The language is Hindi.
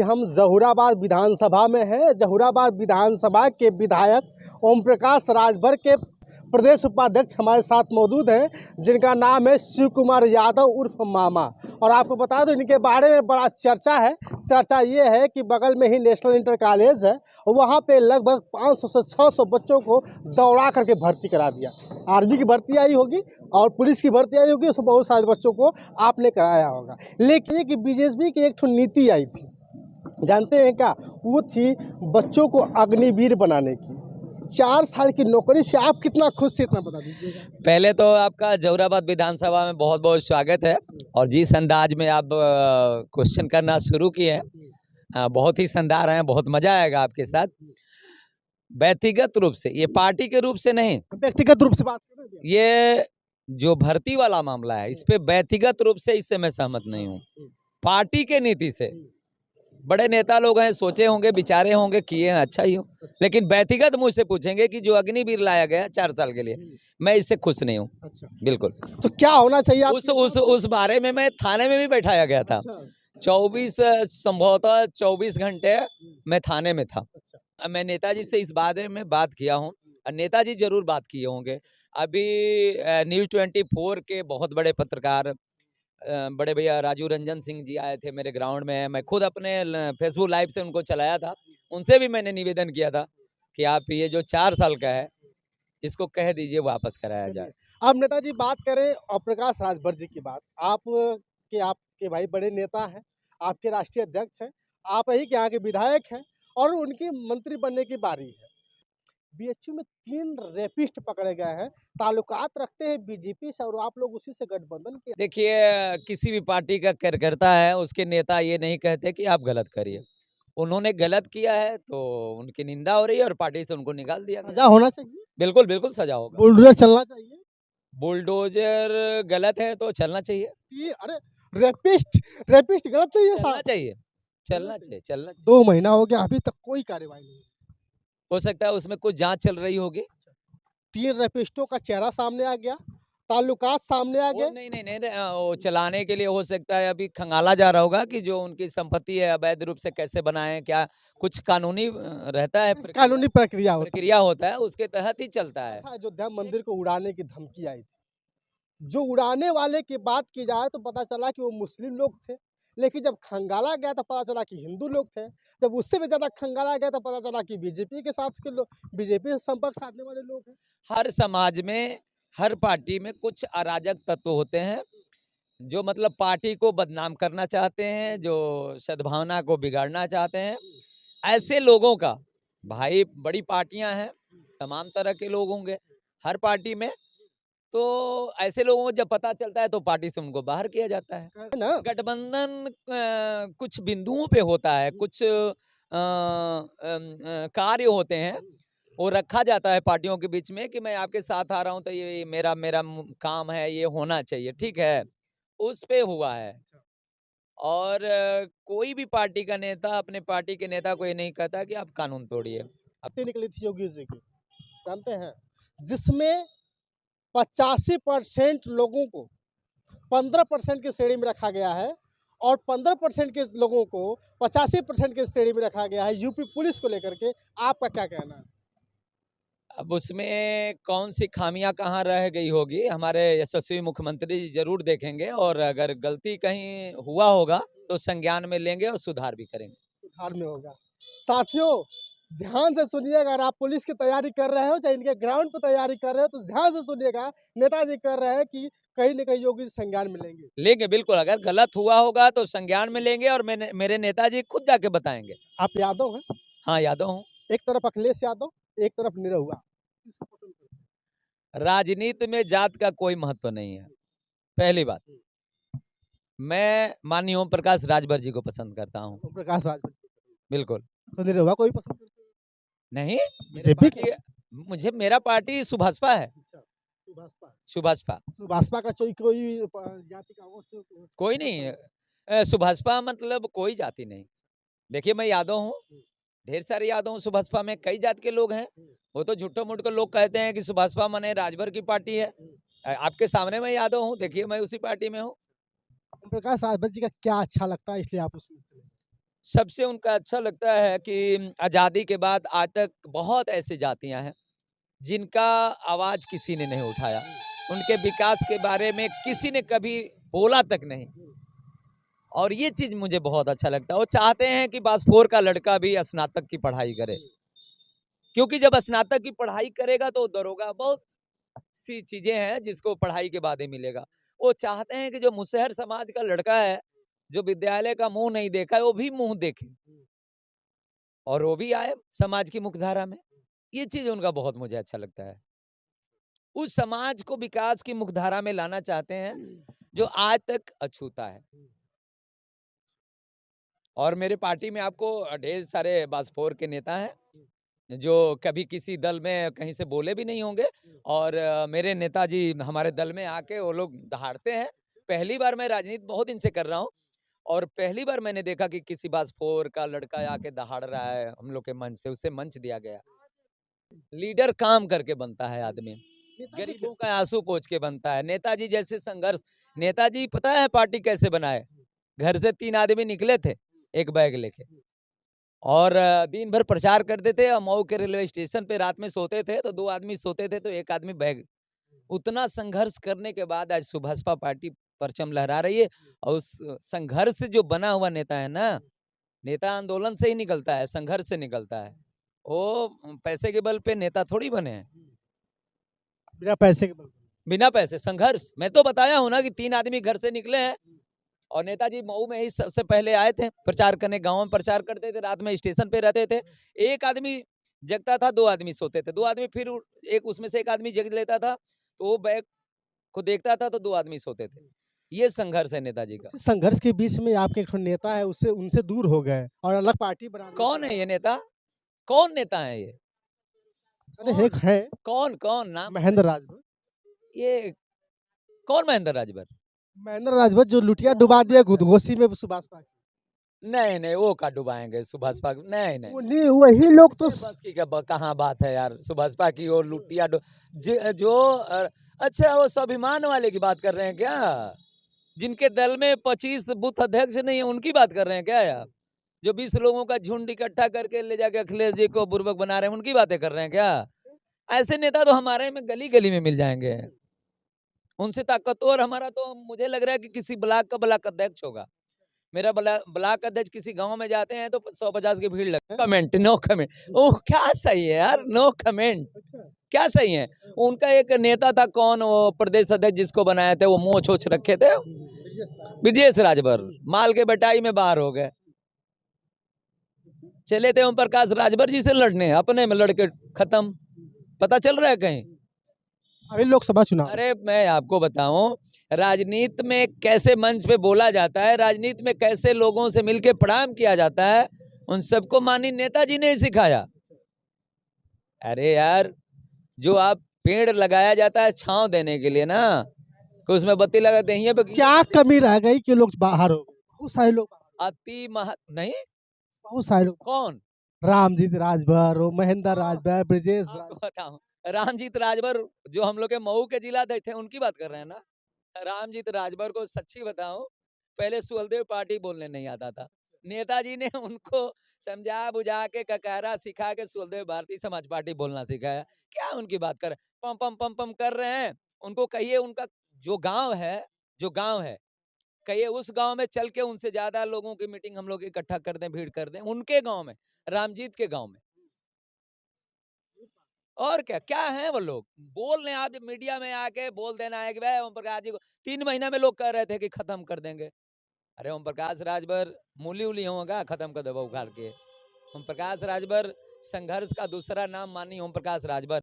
हम जहूराबाद विधानसभा में हैं। जहूराबाद विधानसभा के विधायक ओम प्रकाश राजभर के प्रदेश उपाध्यक्ष हमारे साथ मौजूद हैं, जिनका नाम है शिव कुमार यादव उर्फ मामा। और आपको बता दो, इनके बारे में बड़ा चर्चा है। चर्चा ये है कि बगल में ही नेशनल इंटर कॉलेज है, वहाँ पे लगभग 500 से 600 बच्चों को दौड़ा करके भर्ती करा दिया। आर्मी की भर्ती आई होगी और पुलिस की भर्ती आई होगी, उसमें बहुत सारे बच्चों को आपने कराया होगा। लेकिन कि बीजेपी की एक ठो नीति आई थी, जानते हैं क्या? वो थी बच्चों को अग्निवीर बनाने की। 4 साल की नौकरी से आप कितना खुश थे, इतना बता दीजिएगा। पहले तो आपका जहूराबाद विधानसभा में बहुत बहुत स्वागत है। और जिस अंदाज में आप क्वेश्चन करना शुरू किए हैं, बहुत ही शानदार हैं, बहुत मजा आएगा आपके साथ। व्यक्तिगत रूप से, ये पार्टी के रूप से नहीं, व्यक्तिगत रूप से बात करें, ये जो भर्ती वाला मामला है, इस पे व्यक्तिगत रूप से इससे मैं सहमत नहीं हूँ। पार्टी के नीति से बड़े नेता लोग हैं, सोचे होंगे, विचारे होंगे, किए हैं, अच्छा ही हो। लेकिन व्यक्तिगत मुझसे पूछेंगे कि जो अग्निवीर लाया गया 4 साल के लिए, मैं इससे खुश नहीं हूँ। अच्छा, बिल्कुल। तो क्या होना चाहिए उस बारे में मैं थाने में भी बैठाया गया था। 24 संभवतः 24 घंटे मैं थाने में था। मैं नेताजी से इस बारे में बात किया हूँ, और नेताजी जरूर बात किए होंगे। अभी न्यूज़ 24 के बहुत बड़े पत्रकार बड़े भैया राजू रंजन सिंह जी आए थे मेरे ग्राउंड में। मैं खुद अपने फेसबुक लाइव से उनको चलाया था। उनसे भी मैंने निवेदन किया था कि आप ये जो 4 साल का है, इसको कह दीजिए वापस कराया जाए। अब नेताजी बात करें और प्रकाश राजभर जी की बात, आपके भाई बड़े नेता हैं, आपके राष्ट्रीय अध्यक्ष हैं, आप ही के यहाँ के विधायक हैं और उनकी मंत्री बनने की बारी है। बीएचयू में 3 रेपिस्ट पकड़े गए हैं, ताल्लुकात रखते हैं बीजेपी से और आप लोग उसी से गठबंधन किया। देखिए, किसी भी पार्टी का कार्यकर्ता है, उसके नेता ये नहीं कहते कि आप गलत करिए। उन्होंने गलत किया है तो उनकी निंदा हो रही है और पार्टी से उनको निकाल दिया गया। सजा होना चाहिए, बिल्कुल बिल्कुल सजा होगा। बुलडोजर चलना चाहिए। बुलडोजर गलत है तो चलना चाहिए। अरे रेपिस्ट गलत नहीं है चलना साहब। चाहिए, चलना चाहिए, चलना चाहिए। 2 महीना हो गया, अभी तक कोई कार्रवाई नहीं। हो सकता है उसमें कुछ जांच चल रही होगी। 3 रेपिस्टों का चेहरा सामने आ गया, ताल्लुकात सामने आ गए। नहीं नहीं नहीं नहीं, वो चलाने के लिए हो सकता है अभी खंगाला जा रहा होगा कि जो उनकी संपत्ति है अवैध रूप से कैसे बनाए, क्या कुछ कानूनी रहता है, कानूनी प्रक्रिया होता है, उसके तहत ही चलता है। अयोध्या मंदिर को उड़ाने की धमकी आई थी। जो उड़ाने वाले की बात की जाए तो पता चला कि वो मुस्लिम लोग थे, लेकिन जब खंगाला गया तो पता चला कि हिंदू लोग थे। जब उससे भी ज्यादा खंगाला गया तो पता चला कि बीजेपी के साथ के लोग, बीजेपी से संपर्क साधने वाले लोग हैं। हर समाज में, हर पार्टी में कुछ अराजक तत्व होते हैं जो मतलब पार्टी को बदनाम करना चाहते हैं, जो सद्भावना को बिगाड़ना चाहते हैं। ऐसे लोगों का, भाई बड़ी पार्टियां हैं, तमाम तरह के लोग होंगे हर पार्टी में, तो ऐसे लोगों को जब पता चलता है तो पार्टी से उनको बाहर किया जाता है ना। गठबंधन कुछ बिंदुओं पे होता है, कुछ कार्य होते हैं, वो रखा जाता है पार्टियों के बीच में कि मैं आपके साथ आ रहा हूं तो ये मेरा मेरा काम है, ये होना चाहिए, ठीक है, उस पे हुआ है। और कोई भी पार्टी का नेता अपने पार्टी के नेता को ये नहीं कहता कि आप कानून तोड़िए। अब निकली थी योगी जी की, जानते हैं, जिसमें 85% लोगों को 15% की श्रेणी में रखा गया है और 15% के लोगों को 85% की श्रेणी में रखा गया है। यूपी पुलिस को लेकर के आपका क्या कहना है? अब उसमें कौन सी खामियां कहाँ रह गई होगी, हमारे यशस्वी मुख्यमंत्री जी जरूर देखेंगे, और अगर गलती कहीं हुआ होगा तो संज्ञान में लेंगे और सुधार भी करेंगे। सुधार में होगा। साथियों, ध्यान से सुनिएगा। अगर आप पुलिस की तैयारी कर रहे हो, चाहे इनके ग्राउंड पर तैयारी कर रहे हो, तो ध्यान से सुनिएगा। नेताजी कर रहे हैं कि कहीं न कहीं योगी संज्ञान में लेंगे बिल्कुल। अगर गलत हुआ होगा तो संज्ञान में लेंगे और मेरे नेताजी खुद जाके बताएंगे। आप यादव हैं? हाँ, यादव हूँ। एक तरफ अखिलेश यादव, एक तरफ निरहुआ। राजनीति में जात का कोई महत्व नहीं है, पहली बात। मैं माननीय ओम प्रकाश राजभर जी को पसंद करता हूँ। ओम प्रकाश राजभर बिल्कुल। तो निरहुआ को भी पसंद करते हैं? नहीं, बीजेपी मुझे मेरा पार्टी सुभाषपा है। सुभाषपा सुभाषपा का कोई जाति का कोई नहीं है। सुभाषपा मतलब कोई जाति नहीं। देखिए, मैं यादव हूँ, ढेर सारे यादव हूँ, सुभाषपा में कई जात के लोग हैं। वो तो झूठो मूठ को लोग कहते हैं कि सुभाषपा माने राजभर की पार्टी है। आपके सामने मैं यादव हूँ, देखिए मैं उसी पार्टी में हूँ। ओम प्रकाश राजभर जी का क्या अच्छा लगता है इसलिए आप उसमें? सबसे उनका अच्छा लगता है कि आज़ादी के बाद आज तक बहुत ऐसी जातियां हैं जिनका आवाज किसी ने नहीं उठाया, उनके विकास के बारे में किसी ने कभी बोला तक नहीं। और ये चीज मुझे बहुत अच्छा लगता है। वो चाहते हैं कि बासफोर का लड़का भी स्नातक की पढ़ाई करे, क्योंकि जब स्नातक की पढ़ाई करेगा तो दरोगा, बहुत सी चीजें हैं जिसको पढ़ाई के बाद ही मिलेगा। वो चाहते हैं कि जो मुसहर समाज का लड़का है, जो विद्यालय का मुंह नहीं देखा है, वो भी मुंह देखे और वो भी आए समाज की मुख्यधारा में। ये चीज उनका बहुत मुझे अच्छा लगता है। उस समाज को विकास की मुख्यधारा में लाना चाहते हैं जो आज तक अछूता है। और मेरे पार्टी में आपको ढेर सारे बासफोर के नेता हैं जो कभी किसी दल में कहीं से बोले भी नहीं होंगे, और मेरे नेताजी हमारे दल में आके वो लोग दहाड़ते हैं। पहली बार मैं राजनीति बहुत दिन से कर रहा हूँ और पहली बार मैंने देखा कि किसी बासफोर का लड़का आके दहाड़ रहा है हम लोग के मंच से, उससे मंच दिया गया। लीडर काम करके बनता है आदमी, गरीबों का आंसू पोंछ के बनता है। नेताजी जैसे संघर्ष, नेताजी पता है पार्टी कैसे बनाए? घर से 3 आदमी निकले थे एक बैग लेके और दिन भर प्रचार करते थे और मऊ के रेलवे स्टेशन पे रात में सोते थे तो 2 आदमी सोते थे तो 1 आदमी बैग। उतना संघर्ष करने के बाद आज सुभाषपा पार्टी परचम लहरा रही है। और उस संघर्ष से जो बना हुआ नेता है ना, नेता आंदोलन से ही निकलता है, संघर्ष से निकलता है। वो पैसे के बल पे नेता थोड़ी बने हैं। बिना पैसे के बल। बिना पैसे संघर्ष, मैं तो बताया हूं ना कि 3 आदमी घर से निकले हैं और नेताजी मऊ में ही सबसे पहले आए थे प्रचार करने। गांव में प्रचार करते थे, रात में स्टेशन पे रहते थे। 1 आदमी जगता था, 2 आदमी सोते थे। 2 आदमी फिर एक उसमें से 1 आदमी जग लेता था तो वो बैग को देखता था तो 2 आदमी सोते थे। ये संघर्ष है नेताजी का। इस संघर्ष के बीच में आपके एक ठो नेता है, उससे उनसे दूर हो गए और अलग पार्टी बना ली। कौन है ये नेता? कौन नेता है ये? अरे एक है कौन कौन नाम? महेंद्र राजभर। ये कौन महेंद्र राजभर? महेंद्र राजभर जो लुटिया डुबा दिया घोसी में सुभाषपा की। नहीं नहीं, वो का डुबाएंगे सुभाषपा? नहीं नहीं, वही लोग तो बस की कहाँ बात है यार। सुभाषपा की और लुटिया जो अच्छा, वो स्वाभिमान वाले की बात कर रहे हैं क्या? जिनके दल में 25 बूथ अध्यक्ष नहीं है, उनकी बात कर रहे हैं क्या यार? जो 20 लोगों का झुंड इकट्ठा करके ले जाके अखिलेश जी को बुर्बक बना रहे हैं, उनकी बातें कर रहे हैं क्या? ऐसे नेता तो हमारे में गली गली में मिल जाएंगे। उनसे ताकतवर हमारा तो मुझे लग रहा है कि किसी ब्लॉक का ब्लॉक अध्यक्ष होगा। मेरा ब्लॉक अध्यक्ष किसी गांव में जाते हैं तो 150 की भीड़ लगती है। Comment, no comment. ओह क्या सही है यार, नो कमेंट। क्या सही है? उनका एक नेता था, कौन वो प्रदेश अध्यक्ष जिसको बनाए थे, वो मोछ ओछ रखे थे, ब्रजेश राजभर, माल के बटाई में बाहर हो गए। चले थे ओम प्रकाश राजभर जी से लड़ने, अपने में लड़के खत्म। पता चल रहा है कहीं? अभी लोकसभा चुनाव। अरे मैं आपको बताऊं, राजनीति में कैसे मंच पे बोला जाता है, राजनीति में कैसे लोगों से मिलके प्रणाम किया जाता है, उन सबको माननीय नेताजी ने ही सिखाया। अरे यार, जो आप पेड़ लगाया जाता है छांव देने के लिए ना, कि उसमें बत्ती लगाते हैं, क्या कमी रह गई कि लोग बाहर हो गए? बहुत सारे लोग नहीं। बहुत सारे लोग। कौन? रामजीत राजभर, महेंद्र राजभर, ब्रजेश आपको बताऊं, रामजीत राजभर जो हम लोग के मऊ के जिला अध्यक्ष थे, उनकी बात कर रहे हैं ना। रामजीत राजभर को सच्ची बताऊं, पहले सुहलदेव पार्टी बोलने नहीं आता था। नेताजी ने उनको समझा बुझा के ककारा सिखा के सुहलदेव भारतीय समाज पार्टी बोलना सिखाया। क्या उनकी बात कर, पम पम पम पम कर रहे हैं? उनको कहिए उनका जो गांव है, कहिए उस गांव में चल के उनसे ज्यादा लोगों की मीटिंग हम लोग इकट्ठा कर दें, भीड़ कर दें उनके गांव में, रामजीत के गांव में। और क्या क्या है वो लोग? बोल रहे, आप मीडिया में आके बोल देना है कि भाई ओम प्रकाश जी को 3 महीना में लोग कह रहे थे कि खत्म कर देंगे। अरे ओम प्रकाश राजभर मूली उली होगा, खत्म कर दबा उखाड़ के। ओम प्रकाश राजभर संघर्ष का दूसरा नाम मानी ओम प्रकाश राजभर।